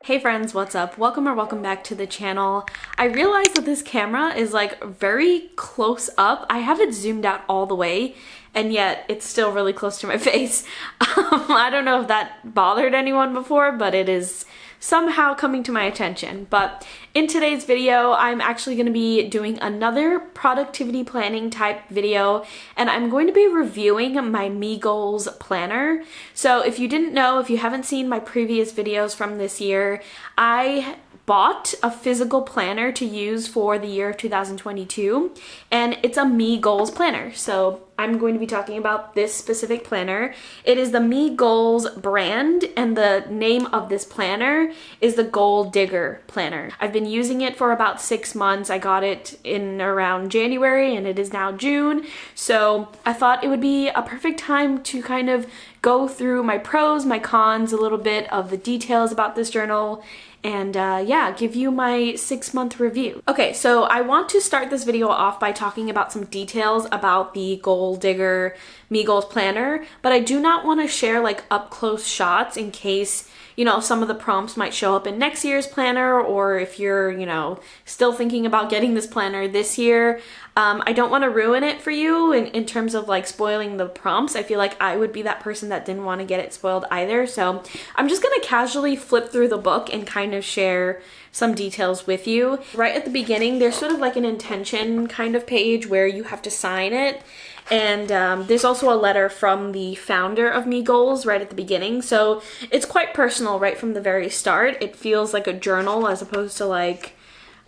Hey friends, what's up? Welcome back to the channel. I realized that this camera is like very close up. I have it zoomed out all the way and yet it's still really close to my face. I don't know if that bothered anyone before, but it is somehow coming to my attention. But in today's video, I'm actually going to be doing another productivity planning type video, and I'm going to be reviewing my MiGoals planner. So if you didn't know, if you haven't seen my previous videos from this year, I bought a physical planner to use for the year of 2022, and it's a MiGoals planner. So I'm going to be talking about this specific planner. It is the MiGoals brand, and the name of this planner is the Goal Digger Planner. I've been using it for about 6 months. I got it in around January and it is now June. So I thought it would be a perfect time to kind of go through my pros, my cons, a little bit of the details about this journal, and yeah, give you my 6-month review. Okay, so I want to start this video off by talking about some details about the Goal Digger MiGoals planner, but I do not want to share like up close shots in case, you know, some of the prompts might show up in next year's planner, or if you're, you know, still thinking about getting this planner this year. I don't want to ruin it for you in terms of like spoiling the prompts. I feel like I would be that person that didn't want to get it spoiled either. So I'm just going to casually flip through the book and kind of share some details with you. Right at the beginning, there's sort of like an intention kind of page where you have to sign it. And there's also a letter from the founder of MiGoals right at the beginning. So it's quite personal right from the very start. It feels like a journal as opposed to like,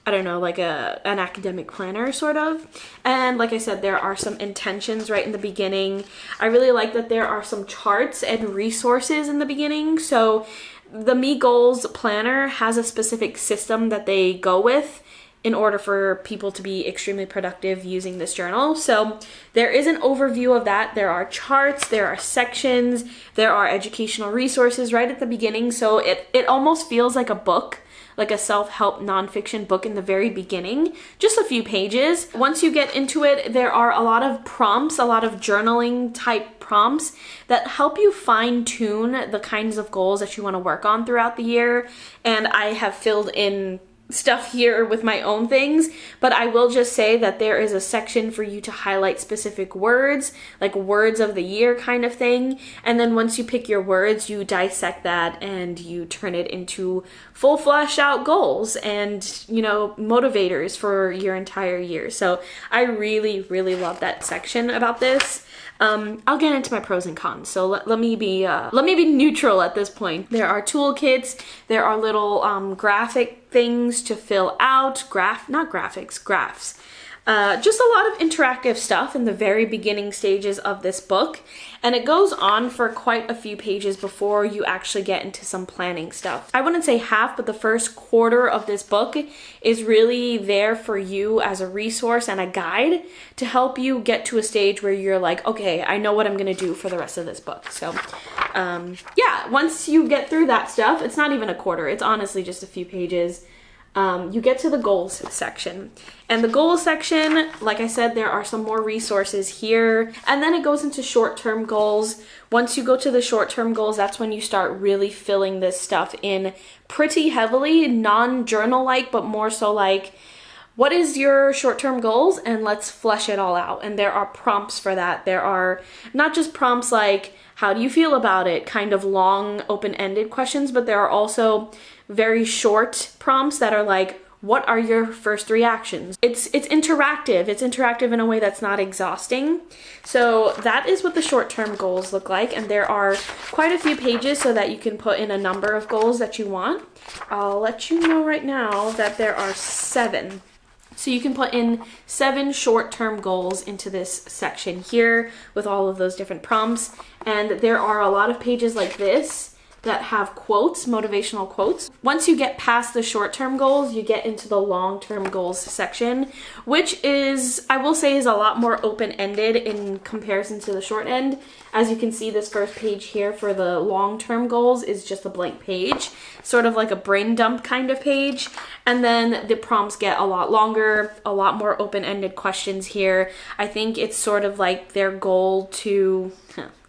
I don't know, like an academic planner sort of. And like I said, there are some intentions right in the beginning. I really like that there are some charts and resources in the beginning. So the MiGoals planner has a specific system that they go with in order for people to be extremely productive using this journal. So there is an overview of that. There are charts, there are sections, there are educational resources right at the beginning. So it almost feels like a book, like a self-help nonfiction book in the very beginning, just a few pages. Once you get into it, there are a lot of prompts, a lot of journaling type prompts that help you fine-tune the kinds of goals that you want to work on throughout the year. And I have filled in stuff here with my own things, but I will just say that there is a section for you to highlight specific words, like words of the year kind of thing. And then once you pick your words, you dissect that and you turn it into full fleshed out goals and, you know, motivators for your entire year. So I really, really love that section about this. I'll get into my pros and cons. So let me be neutral at this point. There are toolkits. There are little graphic things to fill out. Graphs. Just a lot of interactive stuff in the very beginning stages of this book, and it goes on for quite a few pages before you actually get into some planning stuff. I wouldn't say half, but the first quarter of this book is really there for you as a resource and a guide to help you get to a stage where you're like, okay, I know what I'm gonna do for the rest of this book. So yeah, once you get through that stuff, it's not even a quarter, it's honestly just a few pages. You get to the goals section. And the goals section, like I said, there are some more resources here. And then it goes into short-term goals. Once you go to the short-term goals, that's when you start really filling this stuff in pretty heavily, non-journal-like, but more so like, what is your short-term goals? And let's flesh it all out. And there are prompts for that. There are not just prompts like, how do you feel about it? Kind of long, open-ended questions, but there are also very short prompts that are like, what are your first reactions? It's interactive. It's interactive in a way that's not exhausting. So that is what the short-term goals look like. And there are quite a few pages so that you can put in a number of goals that you want. I'll let you know right now that there are 7. So you can put in 7 short-term goals into this section here with all of those different prompts. And there are a lot of pages like this that have quotes, motivational quotes. Once you get past the short-term goals, you get into the long-term goals section, which is, I will say, is a lot more open-ended in comparison to the short end. As you can see, this first page here for the long-term goals is just a blank page, sort of like a brain dump kind of page. And then the prompts get a lot longer, a lot more open-ended questions here. I think it's sort of like their goal to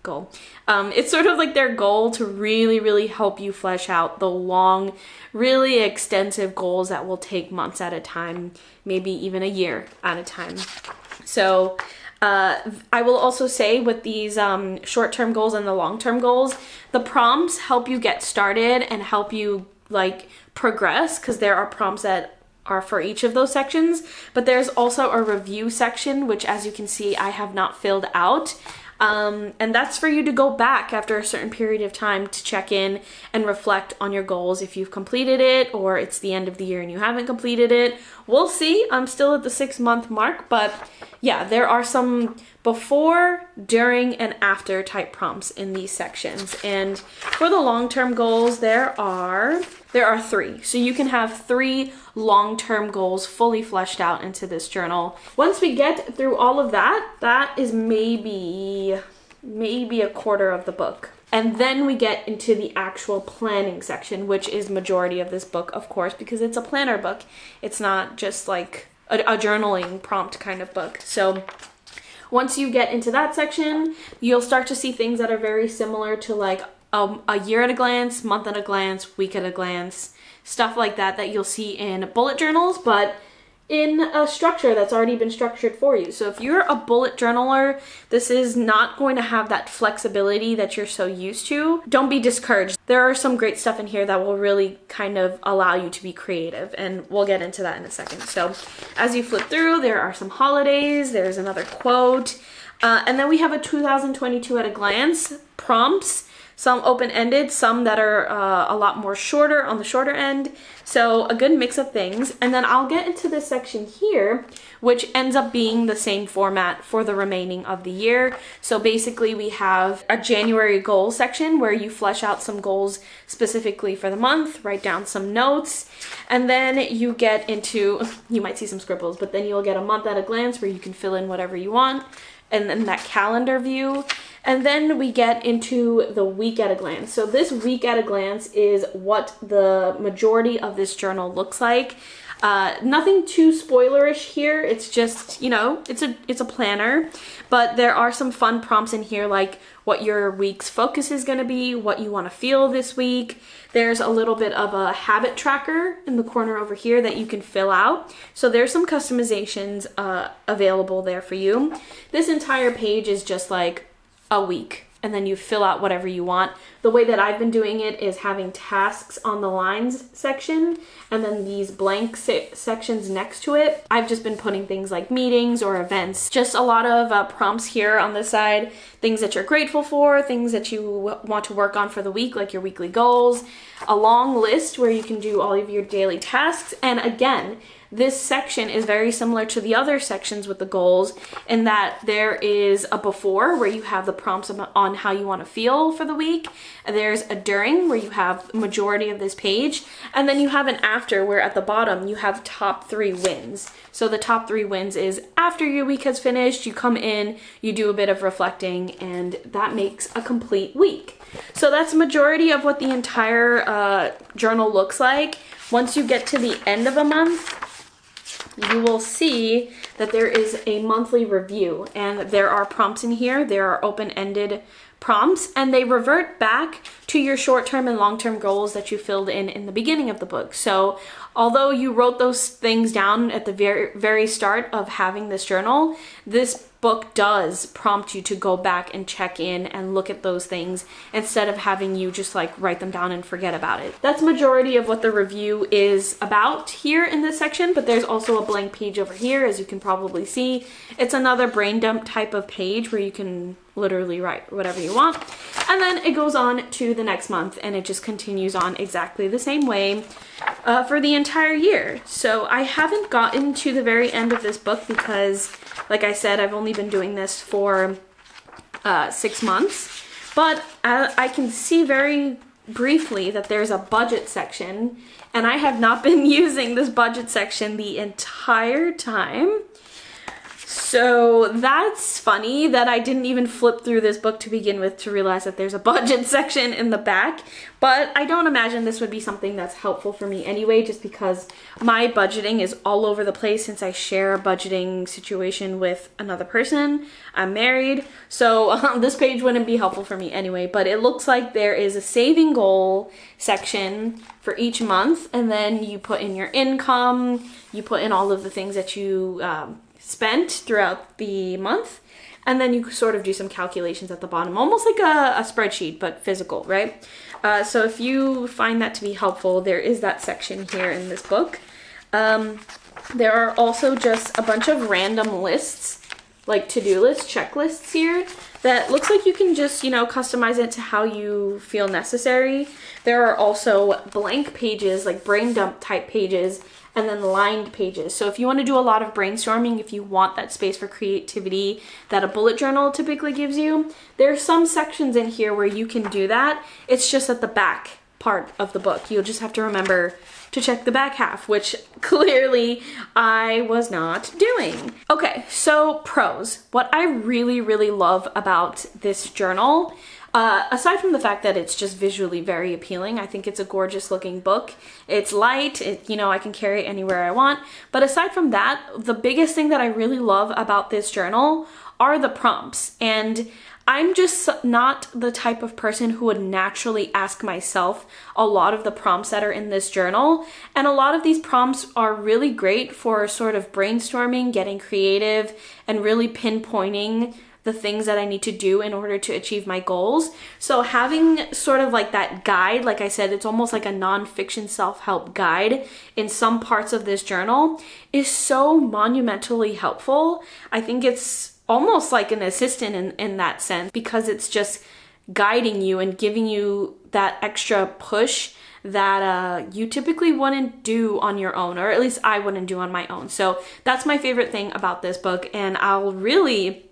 goal. It's sort of like their goal to really, really help you flesh out the long, really extensive goals that will take months at a time, maybe even a year at a time. So I will also say with these short-term goals and the long-term goals, the prompts help you get started and help you like progress, because there are prompts that are for each of those sections, but there's also a review section, which as you can see, I have not filled out. And that's for you to go back after a certain period of time to check in and reflect on your goals if you've completed it, or it's the end of the year and you haven't completed it. We'll see. I'm still at the 6-month mark, but yeah, there are some before, during, and after type prompts in these sections. And for the long-term goals, there are 3. So you can have 3 long-term goals fully fleshed out into this journal. Once we get through all of that, that is maybe a quarter of the book. And then we get into the actual planning section, which is majority of this book, of course, because it's a planner book. It's not just like a journaling prompt kind of book. So once you get into that section, you'll start to see things that are very similar to like a year at a glance, month at a glance, week at a glance, stuff like that that you'll see in bullet journals, but in a structure that's already been structured for you. So if you're a bullet journaler, this is not going to have that flexibility that you're so used to. Don't be discouraged. There are some great stuff in here that will really kind of allow you to be creative, and we'll get into that in a second. So as you flip through, there are some holidays, there's another quote, and then we have a 2022 at a glance, prompts, some open-ended, some that are a lot more shorter on the shorter end. So a good mix of things. And then I'll get into this section here, which ends up being the same format for the remaining of the year. So basically we have a January goal section where you flesh out some goals specifically for the month, write down some notes, and then you get into, you might see some scribbles, but then you'll get a month at a glance where you can fill in whatever you want, and then that calendar view. And then we get into the week at a glance. So this week at a glance is what the majority of this journal looks like. Nothing too spoilerish here. It's just, you know, it's a planner, but there are some fun prompts in here, like what your week's focus is going to be, what you want to feel this week. There's a little bit of a habit tracker in the corner over here that you can fill out. So there's some customizations available there for you. This entire page is just like a week, and then you fill out whatever you want. The way that I've been doing it is having tasks on the lines section and then these blank sections next to it. I've just been putting things like meetings or events, just a lot of prompts here on this side, things that you're grateful for, things that you want to work on for the week, like your weekly goals, a long list where you can do all of your daily tasks. And again, this section is very similar to the other sections with the goals in that there is a before where you have the prompts on how you want to feel for the week. And there's a during where you have the majority of this page. And then you have an after where at the bottom you have top 3 wins. So the top 3 wins is after your week has finished, you come in, you do a bit of reflecting, and that makes a complete week. So that's the majority of what the entire journal looks like. Once you get to the end of a month, you will see that there is a monthly review, and there are prompts in here. There are open-ended prompts, and they revert back to your short-term and long-term goals that you filled in the beginning of the book. So although you wrote those things down at the very start of having this journal, this book does prompt you to go back and check in and look at those things instead of having you just like write them down and forget about it. That's majority of what the review is about here in this section, but there's also a blank page over here, as you can probably see. It's another brain dump type of page where you can literally write whatever you want. And then it goes on to the next month, and it just continues on exactly the same way for the entire year. So I haven't gotten to the very end of this book because, like I said, I've only been doing this for 6 months, but I can see very briefly that there's a budget section, and I have not been using this budget section the entire time. So that's funny that I didn't even flip through this book to begin with to realize that there's a budget section in the back, but I don't imagine this would be something that's helpful for me anyway, just because my budgeting is all over the place since I share a budgeting situation with another person. I'm married, so this page wouldn't be helpful for me anyway, but it looks like there is a saving goal section for each month, and then you put in your income, you put in all of the things that you spent throughout the month, and then you sort of do some calculations at the bottom, almost like a spreadsheet, but physical, right? So if you find that to be helpful, there is that section here in this book. There are also just a bunch of random lists, like to-do lists, checklists here, that looks like you can just, you know, customize it to how you feel necessary. There are also blank pages, like brain dump type pages, and then lined pages. So if you want to do a lot of brainstorming, if you want that space for creativity that a bullet journal typically gives you, there are some sections in here where you can do that. It's just at the back part of the book. You'll just have to remember to check the back half, which clearly I was not doing. Okay, so pros. What I really, really love about this journal, aside from the fact that it's just visually very appealing, I think it's a gorgeous looking book. It's light, you know, I can carry it anywhere I want. But aside from that, the biggest thing that I really love about this journal are the prompts. And I'm just not the type of person who would naturally ask myself a lot of the prompts that are in this journal. And a lot of these prompts are really great for sort of brainstorming, getting creative, and really pinpointing the things that I need to do in order to achieve my goals. So having sort of like that guide, like I said, it's almost like a nonfiction self-help guide in some parts of this journal is so monumentally helpful. I think it's almost like an assistant in that sense, because it's just guiding you and giving you that extra push that you typically wouldn't do on your own, or at least I wouldn't do on my own. So that's my favorite thing about this book, and I'll really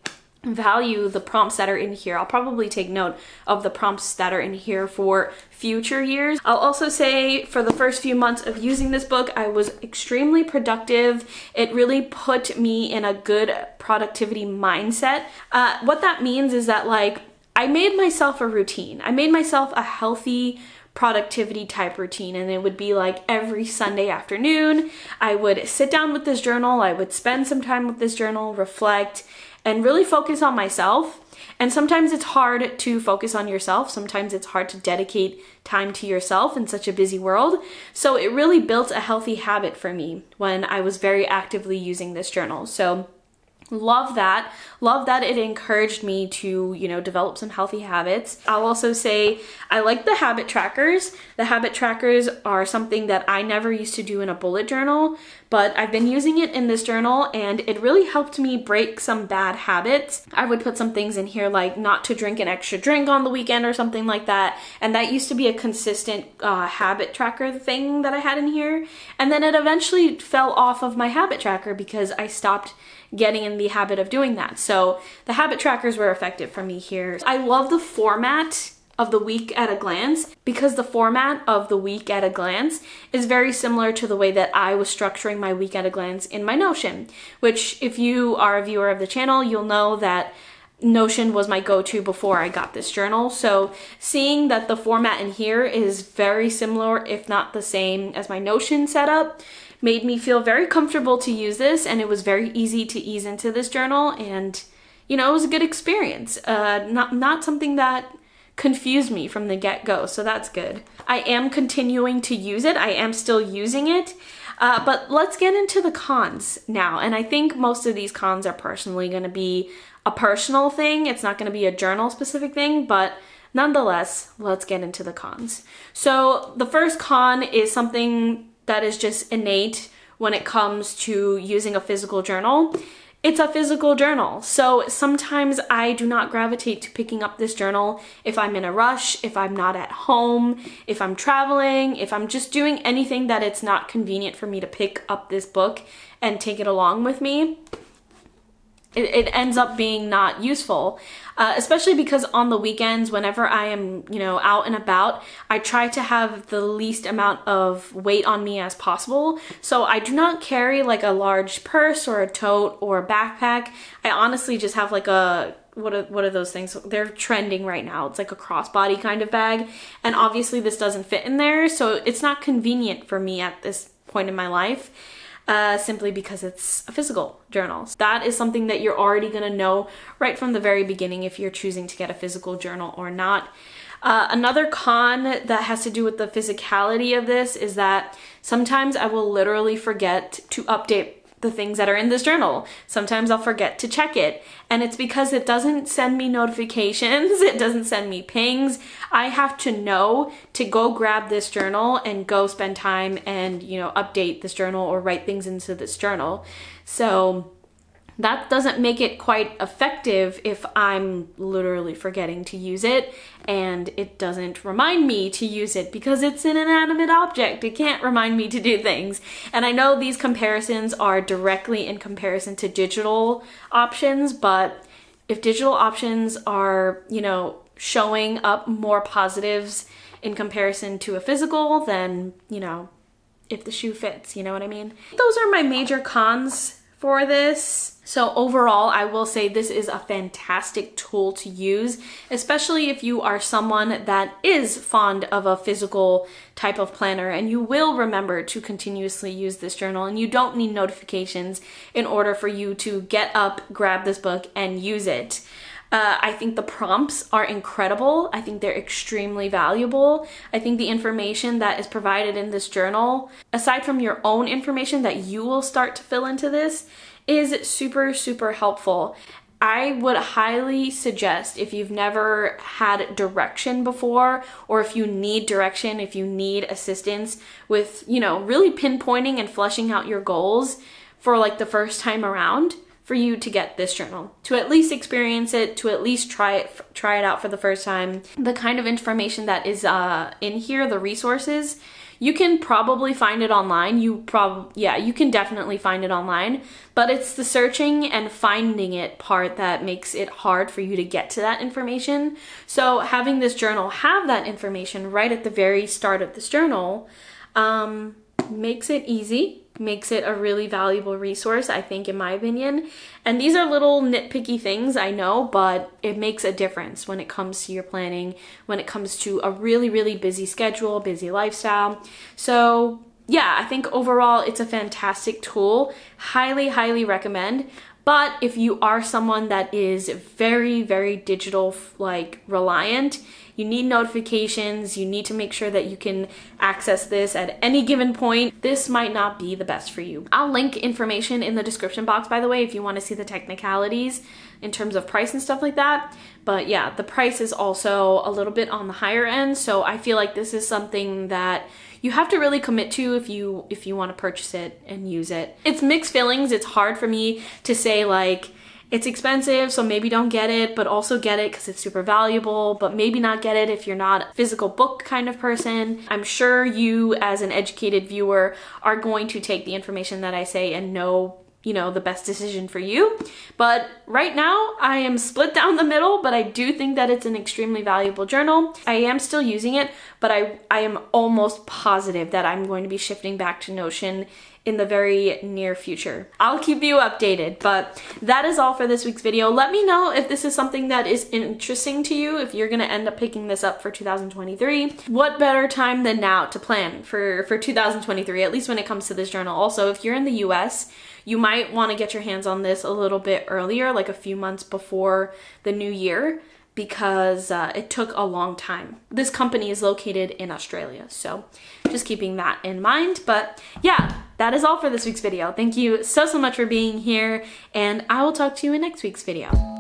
value the prompts that are in here. I'll probably take note of the prompts that are in here for future years. I'll also say for the first few months of using this book, I was extremely productive. It really put me in a good productivity mindset. What that means is that, like, I made myself a routine. I made myself a healthy productivity type routine, and it would be like every Sunday afternoon, I would sit down with this journal, I would spend some time with this journal, reflect, and really focus on myself. And sometimes it's hard to focus on yourself. Sometimes it's hard to dedicate time to yourself in such a busy world. So it really built a healthy habit for me when I was very actively using this journal. So love that it encouraged me to, you know, develop some healthy habits. I'll also say I like the habit trackers. The habit trackers are something that I never used to do in a bullet journal, but I've been using it in this journal, and it really helped me break some bad habits. I would put some things in here like not to drink an extra drink on the weekend or something like that, and that used to be a consistent habit tracker thing that I had in here, and then it eventually fell off of my habit tracker because I stopped getting in the habit of doing that. So the habit trackers were effective for me here. I love the format of the week at a glance, because the format of the week at a glance is very similar to the way that I was structuring my week at a glance in my Notion, which if you are a viewer of the channel, you'll know that Notion was my go-to before I got this journal. So seeing that the format in here is very similar, if not the same as my Notion setup, made me feel very comfortable to use this, and it was very easy to ease into this journal, and you know, it was a good experience. Not something that confused me from the get-go, so that's good. I am continuing to use it. I am still using it, but let's get into the cons now. And I think most of these cons are personally going to be a personal thing. It's not going to be a journal-specific thing, but nonetheless, let's get into the cons. So the first con is something that is just innate when it comes to using a physical journal. It's a physical journal. So sometimes I do not gravitate to picking up this journal if I'm in a rush, if I'm not at home, if I'm traveling, if I'm just doing anything that it's not convenient for me to pick up this book and take it along with me. it ends up being not useful, especially because on the weekends, whenever I am, you know, out and about, I try to have the least amount of weight on me as possible. So I do not carry like a large purse or a tote or a backpack. I honestly just have like a, what are those things? They're trending right now. It's like a crossbody kind of bag. And obviously this doesn't fit in there. So it's not convenient for me at this point in my life. Simply because it's a physical journal. That is something that you're already gonna know right from the very beginning if you're choosing to get a physical journal or not. Another con that has to do with the physicality of this is that sometimes I will literally forget to update the things that are in this journal. Sometimes I'll forget to check it, and it's because it doesn't send me notifications, it doesn't send me pings. I have to know to go grab this journal and go spend time and, you know, update this journal or write things into this journal. So that doesn't make it quite effective if I'm literally forgetting to use it and it doesn't remind me to use it because it's an inanimate object. It can't remind me to do things. And I know these comparisons are directly in comparison to digital options, but if digital options are, you know, showing up more positives in comparison to a physical, then, you know, if the shoe fits, you know what I mean? Those are my major cons for this. So overall, I will say this is a fantastic tool to use, especially if you are someone that is fond of a physical type of planner and you will remember to continuously use this journal and you don't need notifications in order for you to get up, grab this book and use it. I think the prompts are incredible. I think they're extremely valuable. I think the information that is provided in this journal, aside from your own information that you will start to fill into this, is super, super helpful. I would highly suggest, if you've never had direction before, or if you need direction, if you need assistance with, you know, really pinpointing and fleshing out your goals for like the first time around, for you to get this journal, to at least experience it, to at least try it out for the first time. The kind of information that is in here, the resources, you can probably find it online. You can definitely find it online, but it's the searching and finding it part that makes it hard for you to get to that information. So having this journal have that information right at the very start of this journal makes it easy, makes it a really valuable resource, I think, in my opinion. And these are little nitpicky things, I know, but it makes a difference when it comes to your planning, when it comes to a really, really busy schedule, busy lifestyle. So yeah, I think overall it's a fantastic tool. Highly, highly recommend. But if you are someone that is very, very digital, like reliant, you need notifications, you need to make sure that you can access this at any given point, this might not be the best for you. I'll link information in the description box, by the way, if you want to see the technicalities in terms of price and stuff like that. But yeah, the price is also a little bit on the higher end, so I feel like this is something that you have to really commit to if you want to purchase it and use it. It's mixed feelings. It's hard for me to say like, it's expensive, so maybe don't get it, but also get it because it's super valuable, but maybe not get it if you're not a physical book kind of person. I'm sure you, as an educated viewer, are going to take the information that I say and know, you know, the best decision for you. But right now, I am split down the middle, but I do think that it's an extremely valuable journal. I am still using it, but I am almost positive that I'm going to be shifting back to Notion in the very near future. I'll keep you updated, but that is all for this week's video. Let me know if this is something that is interesting to you, if you're gonna end up picking this up for 2023. What better time than now to plan for 2023, at least when it comes to this journal. Also, if you're in the US, you might wanna get your hands on this a little bit earlier, like a few months before the new year, because it took a long time. This company is located in Australia, so just keeping that in mind. But yeah, that is all for this week's video. Thank you so much for being here, and I will talk to you in next week's video.